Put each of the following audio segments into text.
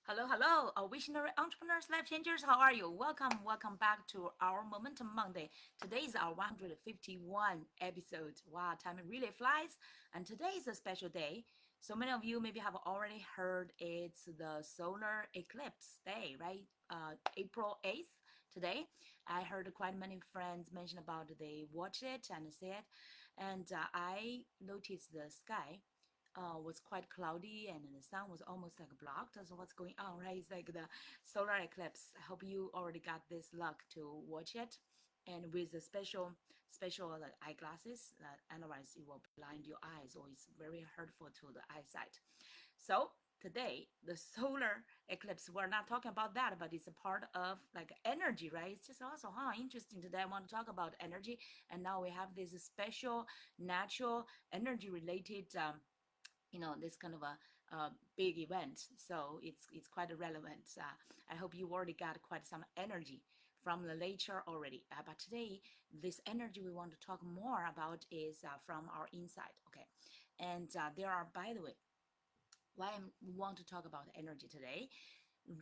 Hello, visionary entrepreneurs, life changers. How are you? Welcome back to our Momentum Monday. Today is our 151 episode. Wow, time really flies. And today is a special day. So many of you maybe have already heard it's the solar eclipse day, right? April 8th today. I heard quite many friends mention about they watch it and see it. And I noticed the sky was quite cloudy and the sun was almost like blocked. So what's going on, right? It's like the solar eclipse. I hope you already got this luck to watch it, and with the special like eyeglasses. Otherwise, it will blind your eyes, or it's very hurtful to the eyesight. So today, the solar eclipse. We're not talking about that, but it's a part of like energy, right? It's just also interesting. Today, I want to talk about energy, and now we have this special natural energy related. This kind of a big event, so it's quite relevant. I hope you already got quite some energy from the nature already, but today this energy we want to talk more about is from our inside. Okay, and there are, by the way, why I want to talk about energy today.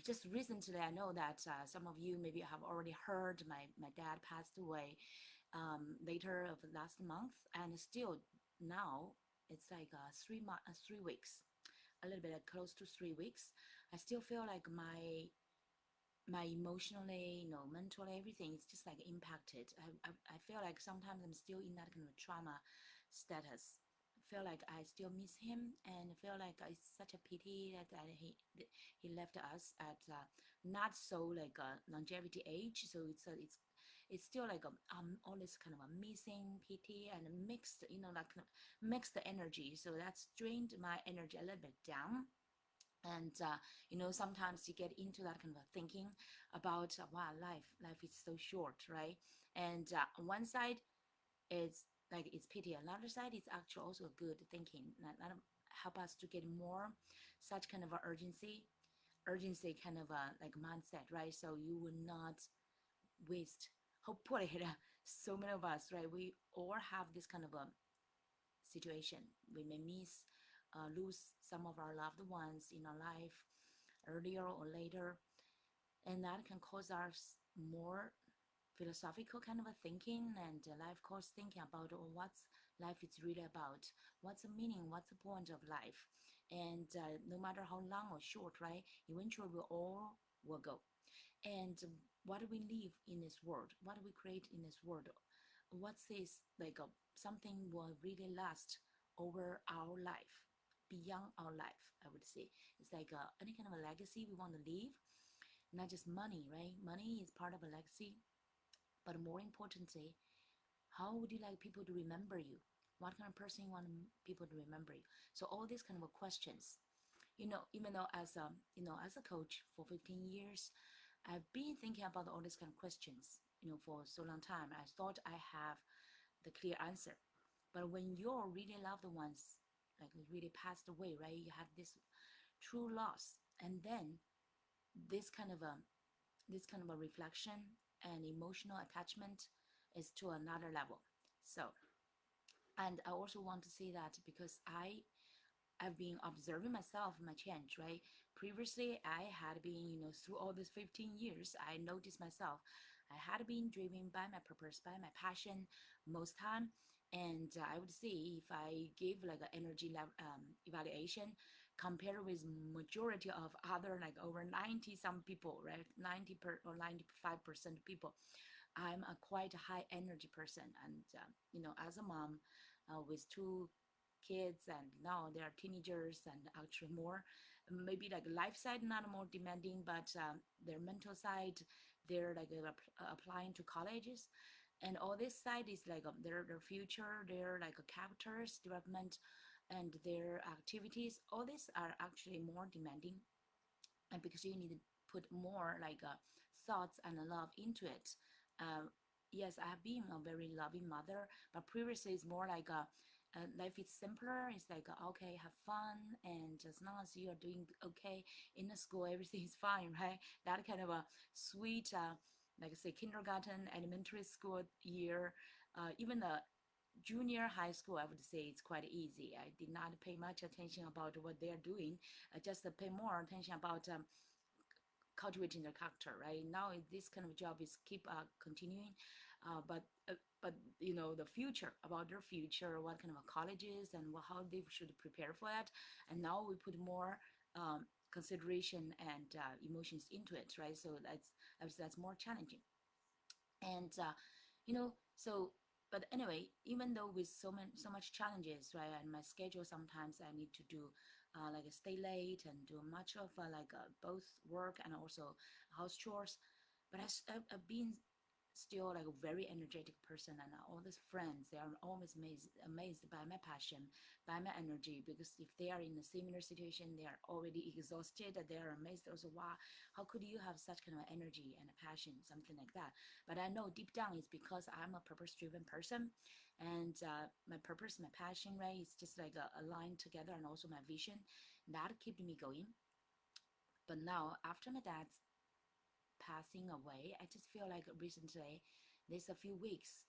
Just recently, I know that some of you maybe have already heard my dad passed away later of last month, and still now it's like 3 weeks, a little bit close to 3 weeks. I still feel like my emotionally, mentally, everything is just like impacted. I feel like sometimes I'm still in that kind of trauma status. I feel like I still miss him, and I feel like it's such a pity that he left us at not so like a longevity age. So it's still like all this kind of a missing pity and mixed, like kind of mixed energy. So that's drained my energy a little bit down. And sometimes you get into that kind of thinking about wow, life is so short, right? And on one side it's like it's pity, another side is actually also good thinking that help us to get more such kind of a urgency kind of a like mindset, right? So you will not waste, hopefully so many of us, right, we all have this kind of a situation. We may lose some of our loved ones in our life earlier or later, and that can cause us more philosophical kind of a thinking and life course thinking about what's life is really about, what's the meaning, what's the point of life. And no matter how long or short, right, eventually we all will go. And what do we live in this world, what do we create in this world, what's this like something will really last over our life, beyond our life, I would say. It's like any kind of a legacy we want to leave, not just money, right? Money is part of a legacy, but more importantly, how would you like people to remember you? What kind of person you want people to remember you? So all these kind of questions, even though as a coach for 15 years, I've been thinking about all these kind of questions, for so long time. I thought I have the clear answer. But when your really loved ones like really passed away, right? You had this true loss, and then this kind of a reflection and emotional attachment is to another level. So, and I also want to say that because I've been observing myself, my change, right? Previously, I had been, through all these 15 years, I noticed myself, I had been driven by my purpose, by my passion most time. And I would say if I give like an energy evaluation compared with majority of other like over 90 some people, right? 90 or 95% people, I'm a quite high energy person. And, as a mom with two kids, and now they are teenagers and actually more maybe like life side not more demanding, but their mental side, they're like applying to colleges, and all this side is like their future, their like a characters development and their activities, all these are actually more demanding. And because you need to put more like thoughts and love into it. Yes, I have been a very loving mother, but previously it's more like life is simpler. It's like okay, have fun, and as long as you are doing okay in the school, everything is fine, right? That kind of a sweet, like say kindergarten, elementary school year, even the junior high school, I would say it's quite easy. I did not pay much attention about what they're doing. I just pay more attention about cultivating their character, right? Now this kind of job is keep continuing, but the future, about their future, what kind of colleges and how they should prepare for that, and now we put more consideration and emotions into it, right? So that's more challenging. And so but anyway, even though with so much challenges, right, and my schedule, sometimes I need to do like stay late and do much of both work and also house chores, but I've been still like a very energetic person, and all these friends, they are always amazed by my passion, by my energy, because if they are in a similar situation, they are already exhausted, they are amazed also, wow, how could you have such kind of energy and a passion, something like that. But I know deep down it's because I'm a purpose driven person, and my purpose, my passion, right, is just like aligned together, and also my vision that keep me going. But now after my dad's passing away, I just feel like recently, this a few weeks,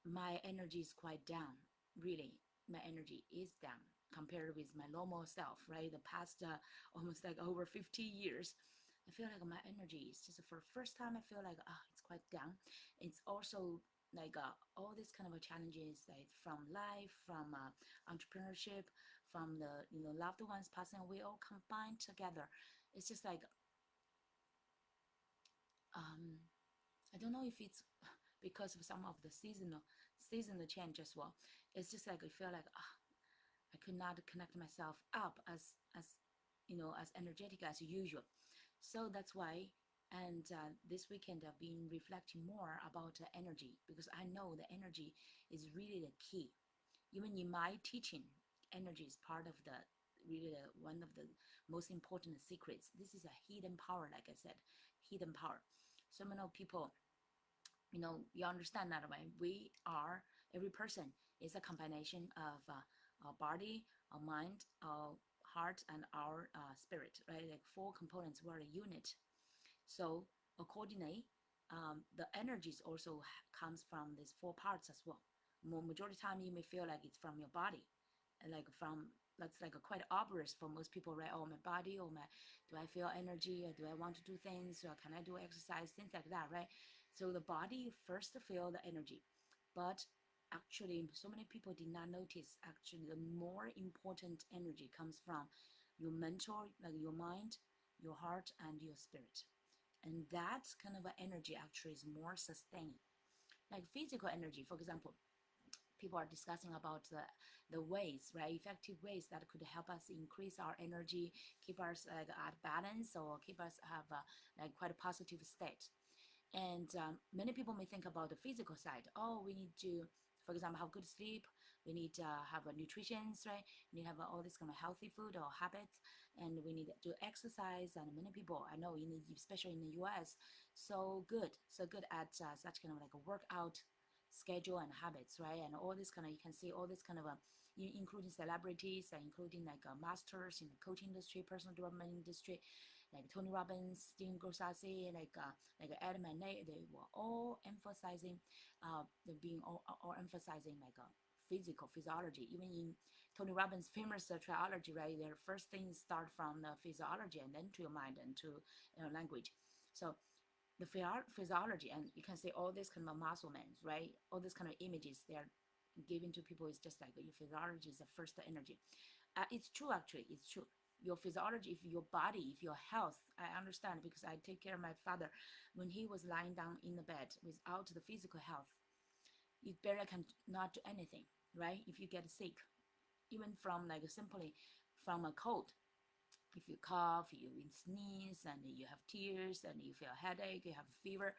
my energy is quite down. Really, my energy is down compared with my normal self, right? The past almost like over 50 years, I feel like my energy is just for the first time, I feel like it's quite down. It's also like all these kind of challenges, like from life, from entrepreneurship, from the loved ones passing away, all combined together. It's just like um, I don't know if it's because of some of the seasonal change as well. It's just like I feel like I could not connect myself up as as energetic as usual. So that's why. And this weekend I've been reflecting more about energy, because I know the energy is really the key. Even in my teaching, energy is part of the really one of the most important secrets. This is a hidden power, like I said, hidden power. So many people, you understand that way. We are, every person is a combination of our body, our mind, our heart, and our spirit, right? Like four components were a unit. So accordingly, the energies also comes from these four parts as well. Majority of the time, you may feel like it's from your body, and like from that's like a quite obvious for most people, right? Oh, my body, or my, do I feel energy, or do I want to do things, or can I do exercise, things like that, right? So the body first feel the energy, but actually, so many people did not notice. Actually, the more important energy comes from your mental, like your mind, your heart, and your spirit. And that kind of energy actually is more sustaining. Like physical energy, for example, people are discussing about the ways, right, effective ways that could help us increase our energy, keep us like at balance, or keep us have like quite a positive state. And many people may think about the physical side. Oh, we need to, for example, have good sleep. We need to have a nutrition, right? We need to have all this kind of healthy food or habits, and we need to exercise. And many people I know, especially in the U.S., so good at such kind of like a workout schedule and habits, right? And all this kind of, you can see all this kind of including celebrities and including like masters in the coaching industry, personal development industry, like Tony Robbins, Stephen Grosasi, like Adam and Nate. They were all emphasizing, they being all emphasizing like a physiology. Even in Tony Robbins' famous trilogy, right? Their first things start from the physiology and then to your mind and to language. So the physiology, and you can see all this kind of muscle men, right? All these kind of images they are giving to people is just like your physiology is the first energy. It's true, actually, it's true. Your physiology, if your body, if your health, I understand because I take care of my father when he was lying down in the bed without the physical health. You barely can not do anything, right? If you get sick, even from like simply from a cold, if you cough, you sneeze, and you have tears, and you feel a headache, you have a fever,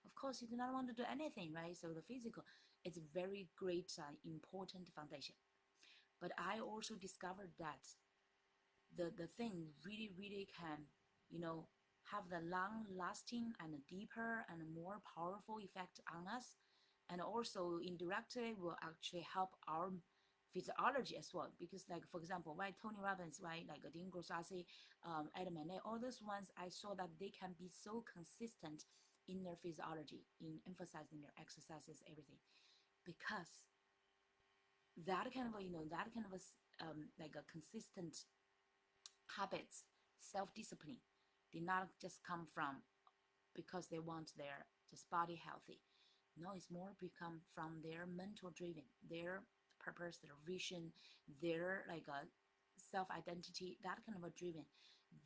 of course you do not want to do anything, right? So the physical, it's a very great, important foundation. But I also discovered that the thing really, really can, you know, have the long lasting and deeper and more powerful effect on us, and also indirectly will actually help our physiology as well. Because like for example, why Tony Robbins, why like Dean Grosasi, Adam and all those ones, I saw that they can be so consistent in their physiology, in emphasizing their exercises, everything, because that kind of a, that kind of a like a consistent habits, self-discipline, did not just come from because they want their just body healthy. No, it's more become from their mental driven, their purpose, their vision, their like a self identity, that kind of a driven.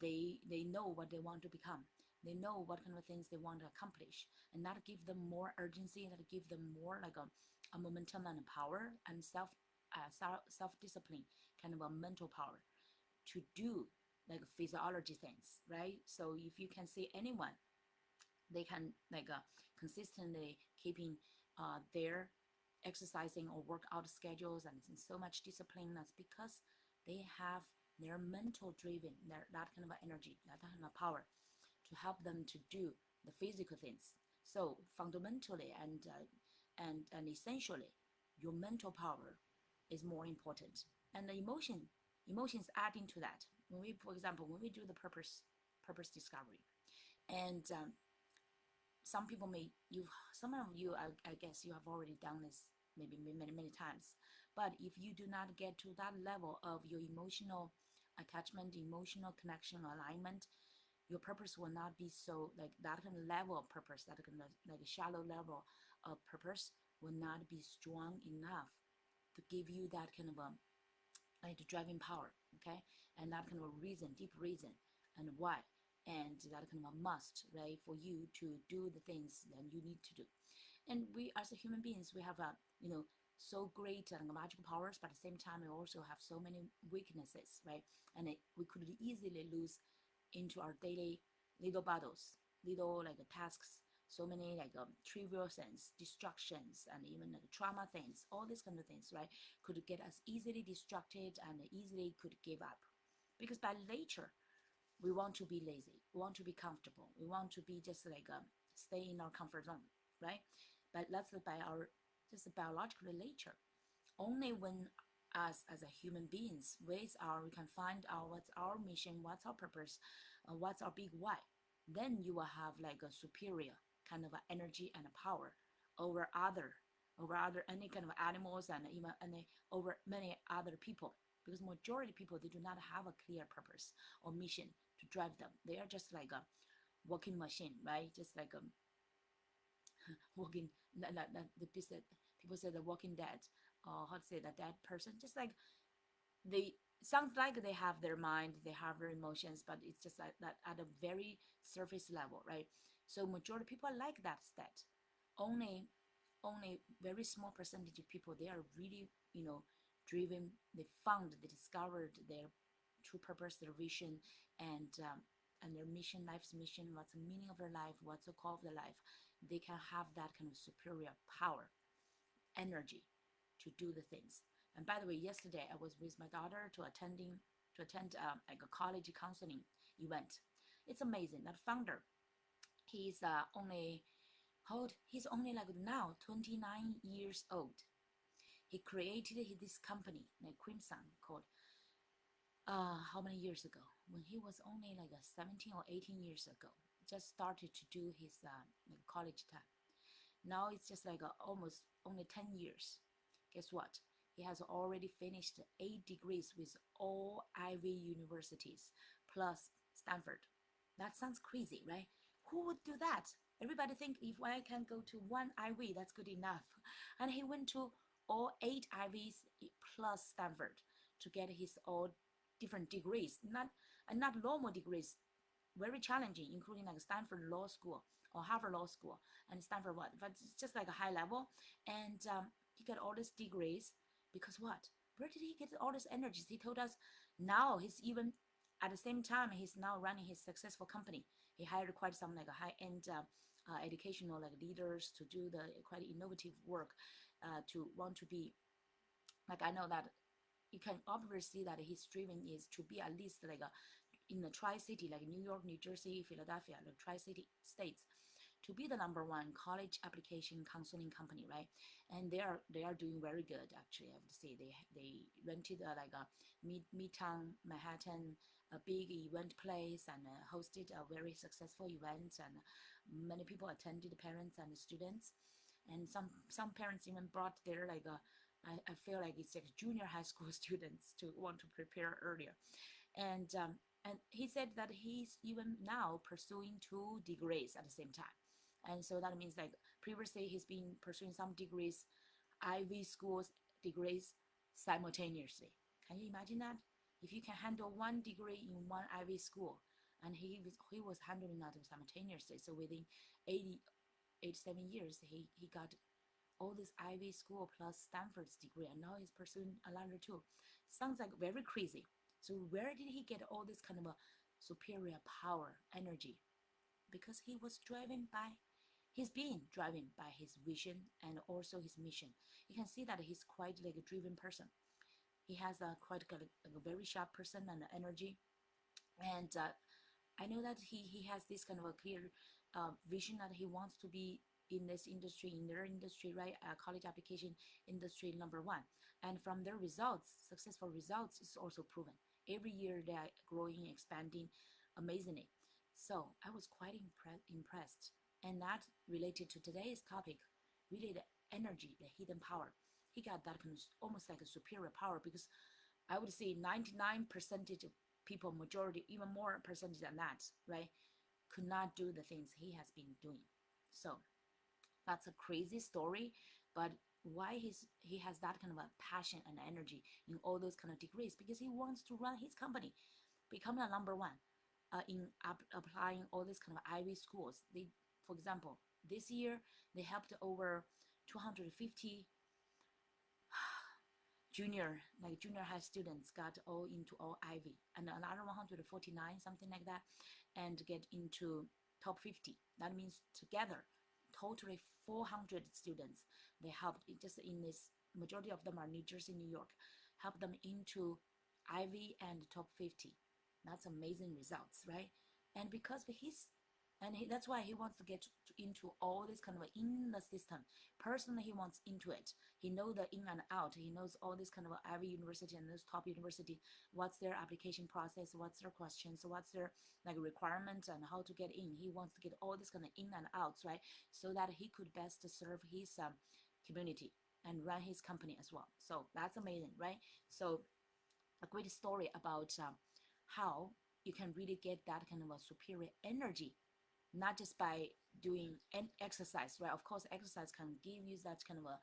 They know what they want to become. They know what kind of things they want to accomplish, and that give them more urgency, and that give them more like a momentum and a power and self discipline, kind of a mental power to do like physiology things, right? So if you can see anyone, they can like consistently keeping their exercising or workout schedules and so much discipline. That's because they have their mental driven, that kind of energy, that kind of power to help them to do the physical things. So fundamentally and essentially, your mental power is more important, and the emotions adding to that. When we, for example, when we do the purpose discovery, and some people may you some of you I guess you have already done this maybe many times, but if you do not get to that level of your emotional attachment, emotional connection, alignment, your purpose will not be so like that kind of level of purpose, that kind of like a shallow level of purpose will not be strong enough to give you that kind of a like the driving power, okay, and that kind of a reason, deep reason, and why, and that kind of a must, right, for you to do the things that you need to do. And we as a human beings, we have a so great magical powers, but at the same time we also have so many weaknesses, right? And we could easily lose into our daily little battles, little like tasks, so many like trivial things, distractions, and even like trauma things, all these kind of things, right, could get us easily distracted and easily could give up, because by nature we want to be lazy, we want to be comfortable, we want to be just like stay in our comfort zone, right? But that's by our just biological nature. Only when us as a human beings with our we can find out what's our mission, what's our purpose, what's our big why, then you will have like a superior kind of a energy and a power over other any kind of animals, and even any over many other people, because majority of people, they do not have a clear purpose or mission to drive them. They are just like a walking machine, right? Just like a walking the people say the walking dead, or how to say the dead person, just like they sounds like they have their mind, they have their emotions, but it's just like that at a very surface level, right? So majority of people are like that state. Only only very small percentage of people, they are really driven, they found, they discovered their true purpose, their vision, and their mission, life's mission, what's the meaning of their life, what's the call of their life. They can have that kind of superior power, energy to do the things. And by the way, yesterday I was with my daughter to attend like a college counseling event. It's amazing. That founder, he's only hold he's only like now 29 years old. He created this company like Crimson called how many years ago, when he was only like a 17 or 18 years ago, just started to do his like college time. Now it's just like almost only 10 years. Guess what? He has already finished 8 degrees with all Ivy universities plus Stanford. That sounds crazy, right? Who would do that? Everybody think if I can go to one Ivy, that's good enough. And he went to all 8 Ivies plus Stanford to get his all different degrees, not normal degrees, very challenging, including like Stanford Law School or Harvard Law School and Stanford what, but it's just like a high level. And he got all these degrees because what? Where did he get all this energies? He told us now he's even at the same time he's now running his successful company. He hired quite some like a high end educational like leaders to do the quite innovative work, to want to be like, I know that you can obviously see that his dreaming is to be at least like a in the tri-city, like New York, New Jersey, Philadelphia, the tri-city states, to be the number one college application counseling company, right? And they are doing very good actually. I have to say they rented like a midtown Manhattan, a big event place, and hosted a very successful event, and many people attended, parents and students, and some parents even brought their like a I feel like it's like junior high school students to want to prepare earlier. And And he said that he's even now pursuing 2 degrees at the same time. And so that means like previously he's been pursuing some degrees, Ivy schools degrees simultaneously. Can you imagine that? If you can handle 1 degree in one Ivy school, and he was handling that simultaneously. So within 87 years, he got all this Ivy school plus Stanford's degree, and now he's pursuing another two. Sounds like very crazy. So where did he get all this kind of a superior power, energy? Because he was driven by, he's being driven by his vision and also his mission. You can see that he's quite like a driven person. He has a quite like a very sharp person and energy, and I know that he has this kind of a clear vision that he wants to be in this industry, in their industry, right? College application industry number one. And from their results, successful results is also proven. Every year they are growing, expanding amazingly. So I was quite impressed. And that related to today's topic, really the energy, the hidden power. He got that kind of almost like a superior power because I would say 99% of people, majority, even more percentage than that, right, could not do the things he has been doing. So that's a crazy story, but why he has that kind of a passion and energy in all those kind of degrees? Because he wants to run his company, become a number one, in applying all these kind of Ivy schools. They, for example, this year they helped over 250 junior high students got all into all Ivy, and another 149, something like that, and get into top 50. That means together, totally 400 students. They helped just in this. Majority of them are New Jersey, New York, help them into Ivy and top 50. That's amazing results, right? And because of his, and that's why he wants to get into all this kind of in the system. Personally, he wants into it. He knows the in and out. He knows all this kind of Ivy University and those top university, what's their application process, what's their questions, what's their like requirements and how to get in. He wants to get all this kind of in and outs, right? So that he could best serve his community and run his company as well. So that's amazing, right? So a great story about how you can really get that kind of a superior energy, not just by doing an exercise, right? Of course, exercise can give you that kind of a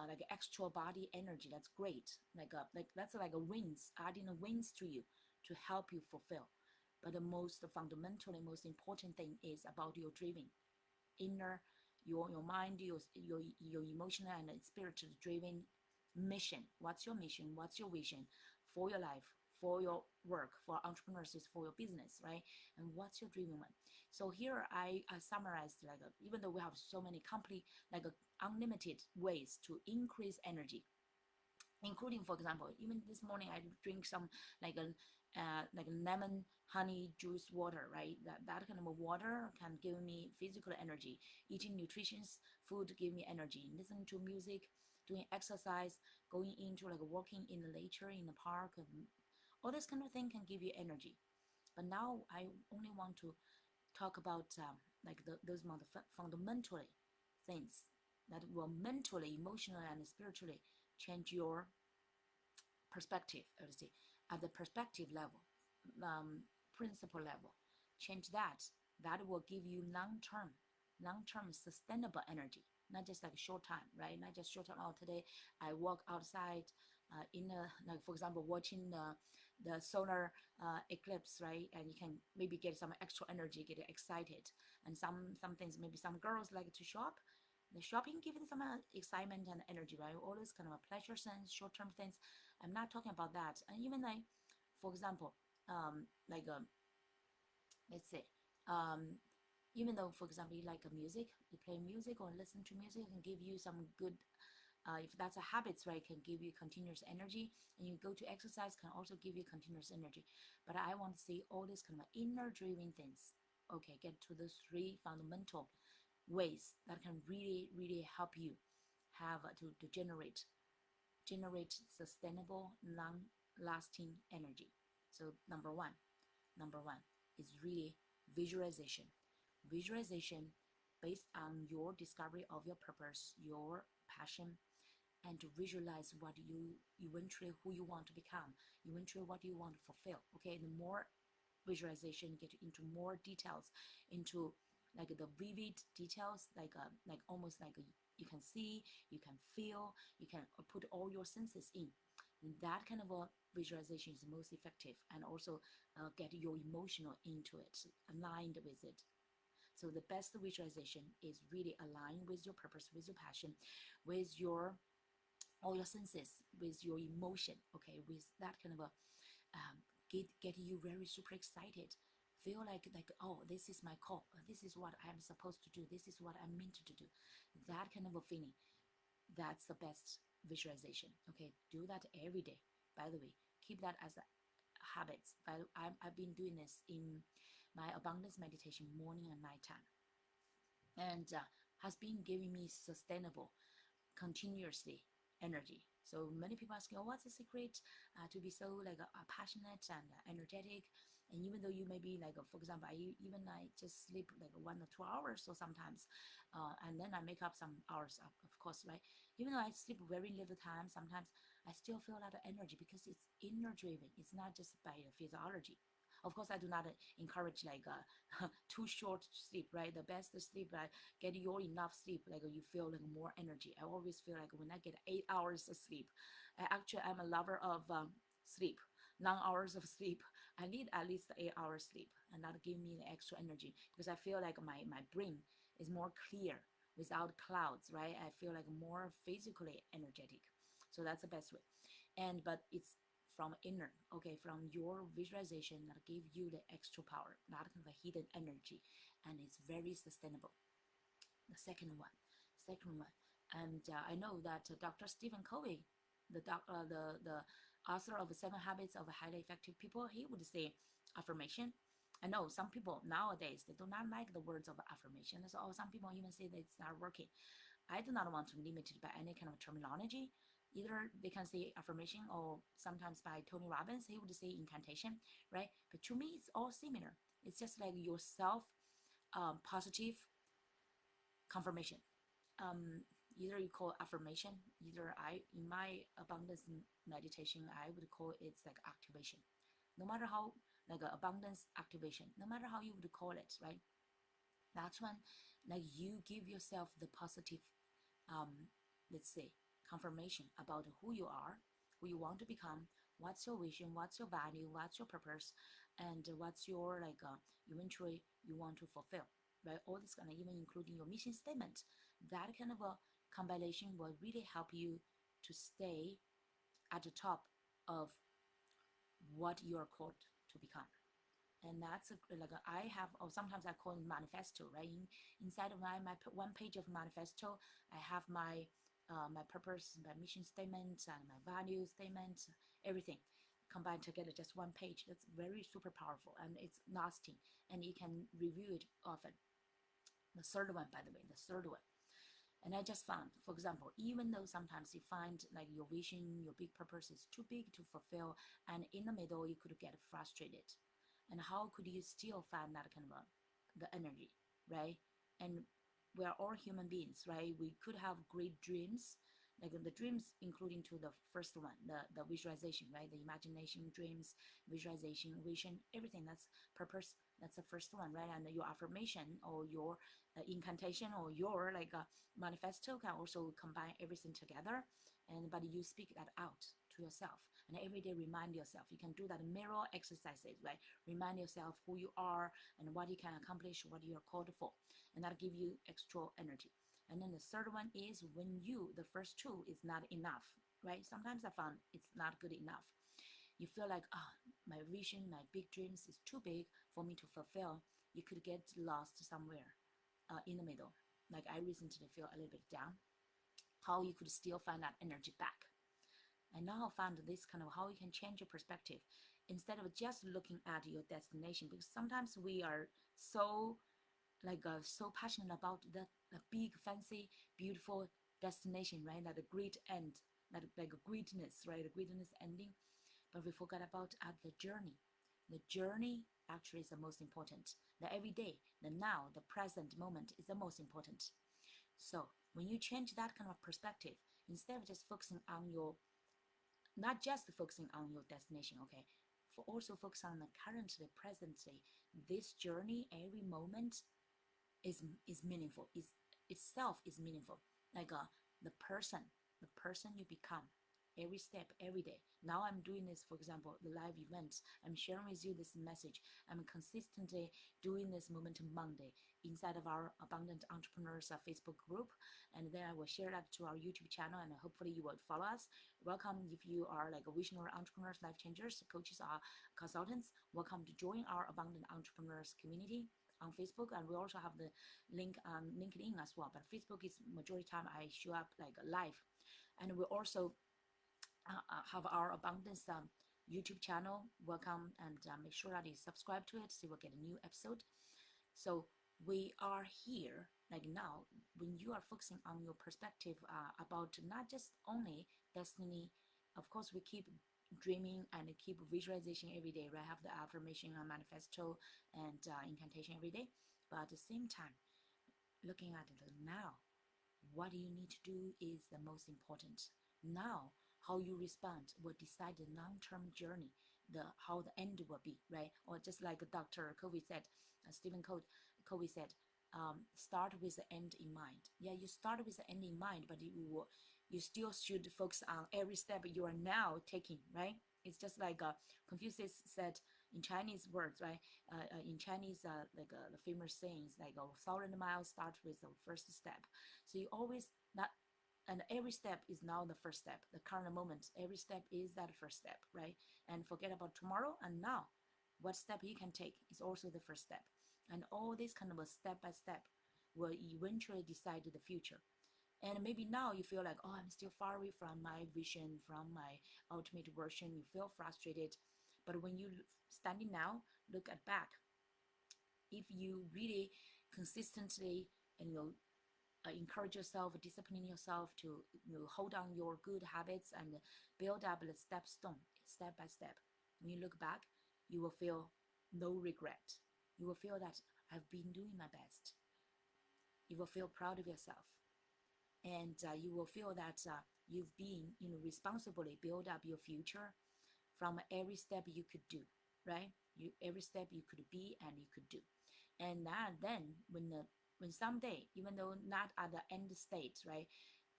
like extra body energy. That's great. Like that's like a wins, adding a wins to you to help you fulfill. But the most fundamentally most important thing is about your driving inner, your mind, your emotional and spiritual driven mission. What's your mission? What's your vision for your life, for your work, for entrepreneurs, for your business, right? And what's your driven one? So here I summarized like even though we have so many complete like unlimited ways to increase energy, including for example even this morning I drink some like a like lemon honey juice water, right? That kind of a water can give me physical energy. Eating nutritious food give me energy. Listening to music, doing exercise, going into like walking in the nature in the park, all this kind of thing can give you energy. But now I only want to talk about like those fundamentally things that will mentally, emotionally, and spiritually change your perspective, let's say, at the perspective level, principle level, change that. That will give you long-term sustainable energy, not just like short time, right? Not just short time. Oh, today I walk outside in a, like for example, watching the solar eclipse, right? And you can maybe get some extra energy, get excited. And some things, maybe some girls like to shop. The shopping gives them some excitement and energy, right? All those kind of a pleasure sense, short-term things. I'm not talking about that. And even like, for example, like let's say, um, even though, for example, you like a music, you play music or listen to music, can give you some good. If that's a habit, right, can give you continuous energy, and you go to exercise, can also give you continuous energy. But I want to see all these kind of inner driving things. Okay, get to those three fundamental ways that can really help you have to generate sustainable long-lasting energy. So number one is really visualization. Visualization based on your discovery of your purpose, your passion, and to visualize what you eventually who you want to become, eventually what you want to fulfill. Okay, the more visualization, get into more details, into like the vivid details, like almost like you can see, you can feel, you can put all your senses in. And that kind of a visualization is most effective, and also get your emotional into it, aligned with it. So the best visualization is really aligned with your purpose, with your passion, with your all your senses, with your emotion. Okay, with that kind of a get you very super excited. Feel like, oh, this is my call. This is what I'm supposed to do. This is what I'm meant to do. That kind of a feeling. That's the best visualization. Okay, do that every day. By the way, keep that as a habit. I've been doing this in my abundance meditation morning and nighttime, and has been giving me sustainable, continuously energy. So many people ask, oh, what's the secret to be so like passionate and energetic? And even though you may be like, for example, I just sleep like 1 or 2 hours, so sometimes, and then I make up some hours, of course, right? Even though I sleep very little time, sometimes I still feel a lot of energy because it's inner driven. It's not just by physiology. Of course, I do not encourage like too short sleep, right? The best sleep, get your enough sleep, like you feel like more energy. I always feel like when I get 8 hours of sleep, actually I'm a lover of sleep, long hours of sleep. I need at least 8 hours sleep, and that give me the extra energy because I feel like my brain is more clear without clouds, right? I feel like more physically energetic. So that's the best way. And but it's from inner, okay, from your visualization that give you the extra power, not kind of a hidden energy, and it's very sustainable. The second one, and I know that Dr. Stephen Covey, the author of Seven Habits of Highly Effective People, he would say affirmation. I know some people nowadays they do not like the words of affirmation. So some people even say that it's not working. I do not want to limit it by any kind of terminology. Either they can say affirmation, or sometimes by Tony Robbins, he would say incantation, right? But to me, it's all similar. It's just like your self positive confirmation. Either you call affirmation, either I, in my abundance meditation, I would call it like activation. No matter how, like abundance activation, no matter how you would call it, right? That's when like you give yourself the positive let's say confirmation about who you are, who you want to become, what's your vision, what's your value, what's your purpose, and what's your like eventually you want to fulfill, right? All this kind of, even including your mission statement. That kind of a combination will really help you to stay at the top of what you are called to become. And that's like I have, or sometimes I call it manifesto, right? Inside of my one page of manifesto, I have my purpose, my mission statement, and my value statement, everything combined together, just one page. That's very super powerful, and it's lasting, and you can review it often. The third one, by the way, the third one. And I just found, for example, even though sometimes you find like your vision, your big purpose is too big to fulfill, and in the middle you could get frustrated. And how could you still find that kind of the energy, right? And we are all human beings, right? We could have great dreams, like the dreams including to the first one, the visualization, right? The imagination, dreams, visualization, vision, everything. That's purpose. That's the first one, right? And your affirmation or your incantation or your like manifesto can also combine everything together, and but you speak that out to yourself, and every day remind yourself. You can do that mirror exercises, right? Remind yourself who you are and what you can accomplish, what you are called for, and that give you extra energy. And then the third one is when you, the first two is not enough, right? Sometimes I found it's not good enough. You feel like, ah, oh, my vision, my big dreams is too big for me to fulfill. You could get lost somewhere in the middle. Like I recently feel a little bit down. How you could still find that energy back. I now found this kind of how you can change your perspective instead of just looking at your destination, because sometimes we are so like so passionate about the big fancy beautiful destination, right? Like the great end, like a greatness, right? A greatness ending, but we forgot about the journey. The journey actually is the most important. The everyday, the now, the present moment is the most important. So when you change that kind of perspective, instead of just focusing on your, not just focusing on your destination, okay, also focus on the currently, presently. This journey, every moment is meaningful. Is itself is meaningful. Like the person you become, every step, every day. Now I'm doing this, for example, the live events. I'm sharing with you this message. I'm consistently doing this Momentum Monday inside of our Abundant Entrepreneurs Facebook group, and then I will share that to our YouTube channel, and hopefully you will follow us. Welcome if you are like a visionary entrepreneurs, life changers, coaches, or consultants. Welcome to join our Abundant Entrepreneurs community on Facebook, and we also have the link on LinkedIn as well. But Facebook is majority time I show up like live, and we also have our Abundance YouTube channel. Welcome, and make sure that you subscribe to it so you will get a new episode. So we are here like now when you are focusing on your perspective about not just only destiny. Of course, we keep dreaming and keep visualization every day, right? Have the affirmation and manifesto and incantation every day, but at the same time looking at it now, what you need to do is the most important. Now, how you respond will decide the long-term journey, the how the end will be, right? Or just like Dr. Covey said, Stephen Covey said, start with the end in mind. Yeah, you start with the end in mind, but you still should focus on every step you are now taking, right? It's just like Confucius said in Chinese words, right? In Chinese, like the famous sayings, like 1,000 miles start with the first step. So you always not, and every step is now the first step. The current moment, every step is that first step, right? And forget about tomorrow and now. What step you can take is also the first step. And all this kind of a step by step will eventually decide the future. And maybe now you feel like, oh, I'm still far away from my vision, from my ultimate version. You feel frustrated. But when you standing now, look at back. If you really consistently and encourage yourself, discipline yourself to hold on your good habits and build up the step by step. When you look back, you will feel no regret. You will feel that I've been doing my best. You will feel proud of yourself, and you will feel that you've been responsibly build up your future from every step you could do, right? Every step you could be and you could do. And then when someday, even though not at the end state, right,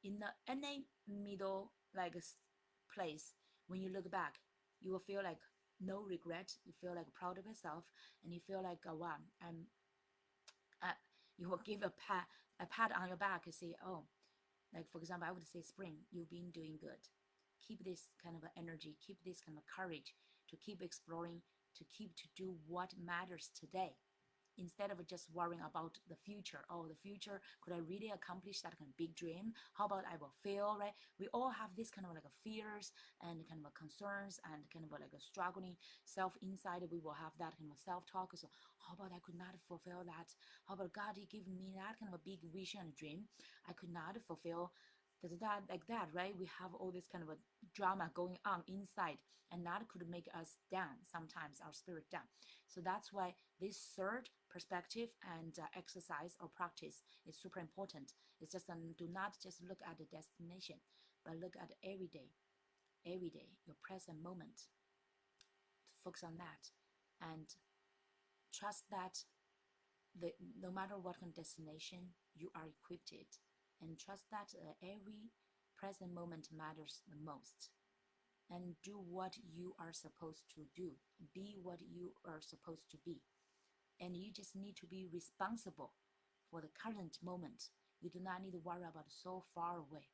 in the any middle like place, when you look back, you will feel like no regret. You feel like proud of yourself, and you feel like wow, uh, you will give a pat on your back and say, oh, like for example, I would say, Spring, you've been doing good. Keep this kind of energy, keep this kind of courage to keep exploring, to keep to do what matters today, instead of just worrying about the future. Oh, the future, could I really accomplish that kind of big dream? How about I will fail, right? We all have this kind of like a fears and kind of a concerns and kind of like a struggling self inside. We will have that kind of self-talk. So how about I could not fulfill that? How about God, he gave me that kind of a big vision and dream. I could not fulfill that like that, right? We have all this kind of a drama going on inside, and that could make us down, sometimes our spirit down. So that's why this third perspective and exercise or practice is super important. It's just do not just look at the destination, but look at every day, your present moment. Focus on that, and trust that no matter what kind of destination you are equipped it, and trust that every present moment matters the most. And do what you are supposed to do. Be what you are supposed to be. And you just need to be responsible for the current moment. You do not need to worry about so far away.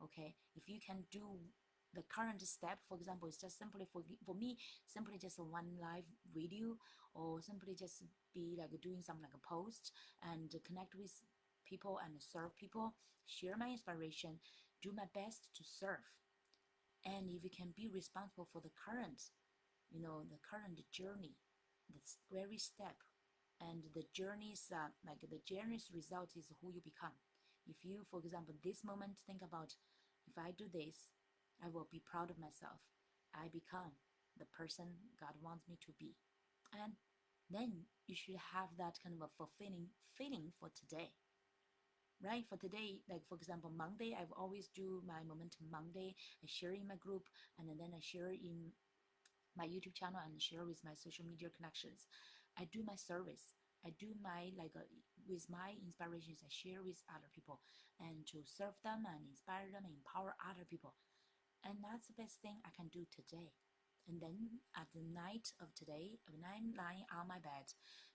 Okay, if you can do the current step, for example, it's just simply for me, simply just a one live video, or simply just be like doing something like a post and connect with people and serve people, share my inspiration, do my best to serve. And if you can be responsible for the current, the current journey, the very step, and the journey's like the journey's result is who you become. If you, for example, this moment think about, if I do this, I will be proud of myself. I become the person God wants me to be. And then you should have that kind of a fulfilling feeling for today, right? For today, like for example, Monday, I've always do my Momentum Monday. I share in my group, and then I share in my YouTube channel and share with my social media connections. I do my service. I do my with my inspirations. I share with other people and to serve them and inspire them and empower other people. And that's the best thing I can do today. And then at the night of today, when I'm lying on my bed,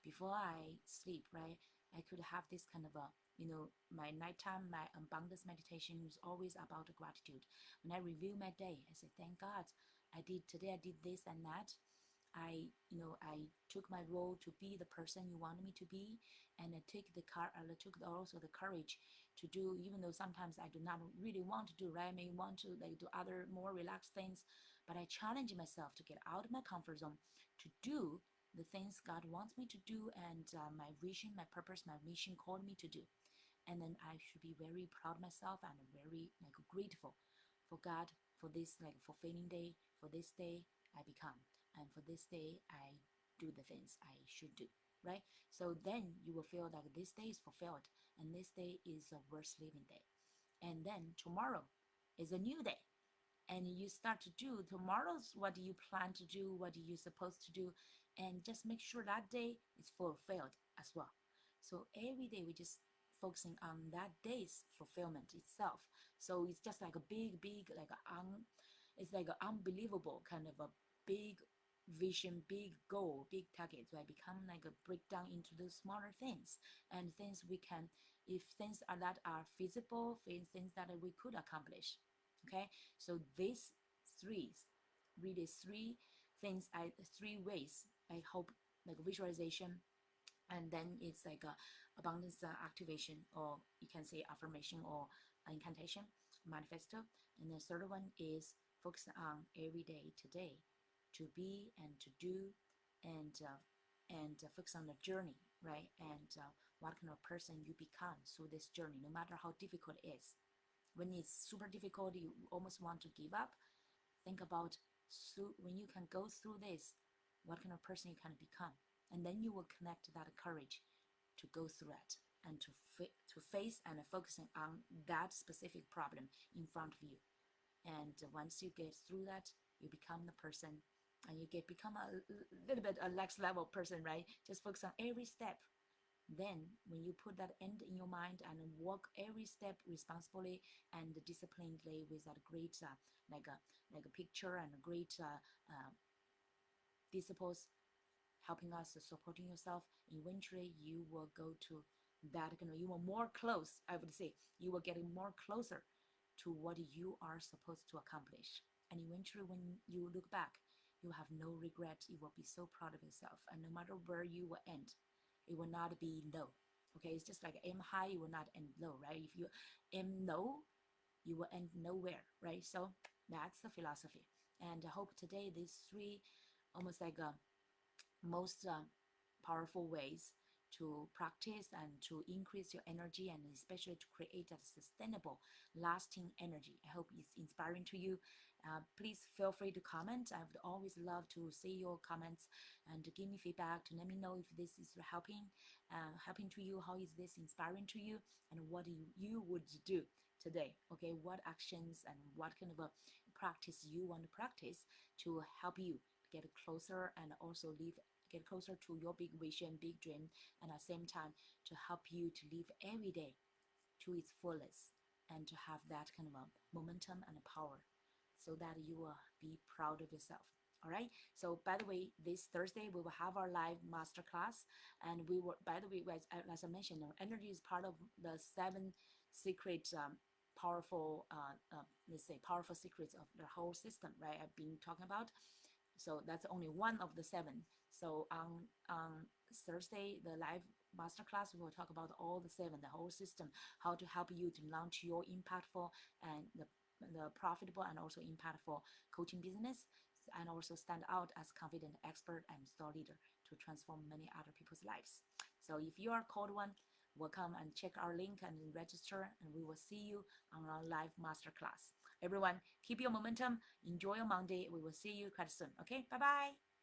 before I sleep, right, I could have this kind of a, my nighttime, my abundance meditation is always about gratitude. When I review my day, I say, thank God, I did this and that. I took my role to be the person you wanted me to be, and I took also the courage to do, even though sometimes I do not really want to do, right? I may want to do other more relaxed things, but I challenge myself to get out of my comfort zone to do the things God wants me to do, and my vision, my purpose, my mission called me to do. And then I should be very proud of myself and very grateful for God for this fulfilling day, for this day I become, and for this day I do the things I should do, right? So then you will feel that this day is fulfilled and this day is a worth living day. And then tomorrow is a new day, and you start to do tomorrow's, what do you plan to do, what are you supposed to do, and just make sure that day is fulfilled as well. So every day we just focusing on that day's fulfillment itself. So it's just like a big it's like an unbelievable kind of a big vision, big goal, big target. So I become like a breakdown into those smaller things, and things we can, if things are that are feasible, things that we could accomplish. Okay, so these three, really three things, three ways I hope, like visualization, and then it's like a abundance activation, or you can say affirmation or incantation, manifesto. And the third one is focus on every day today to be and to do, and focus on the journey, right? And what kind of person you become through this journey, no matter how difficult it is. When it's super difficult, you almost want to give up. Think about, so when you can go through this, what kind of person you can become, and then you will connect that courage to go through it and to face and focusing on that specific problem in front of you. And once you get through that, you become the person, and you become a little bit a next level person, right? Just focus on every step. Then when you put that end in your mind and walk every step responsibly and disciplinedly with that great like a picture and a great disciples helping us supporting yourself, eventually you will go to that you will more close, I would say you will get more closer to what you are supposed to accomplish. And eventually when you look back, you have no regret. You will be so proud of yourself, and no matter where you will end, it will not be low. Okay, it's just like aim high, you will not end low, right? If you aim low, you will end nowhere, right? So that's the philosophy. And I hope today these three almost like most powerful ways to practice and to increase your energy, and especially to create a sustainable lasting energy. I hope it's inspiring to you. Please feel free to comment. I would always love to see your comments and to give me feedback, to let me know if this is helping to you, how is this inspiring to you, and what you would do today. Okay, what actions and what kind of a practice you want to practice to help you get closer and also get closer to your big vision, big dream, and at the same time to help you to live every day to its fullest, and to have that kind of a momentum and a power, so that you will be proud of yourself. All right. So by the way, this Thursday we will have our live masterclass, and we will, by the way, as I mentioned, energy is part of the 7 secret powerful let's say powerful secrets of the whole system, right? I've been talking about. So that's only one of the 7. So on Thursday, the live masterclass, we will talk about all the 7, the whole system, how to help you to launch your impactful and the profitable and also impactful coaching business, and also stand out as confident expert and thought leader to transform many other people's lives. So if you are called one, welcome and check our link and register, and we will see you on our live masterclass. Everyone, keep your momentum. Enjoy your Monday. We will see you quite soon. Okay, bye bye.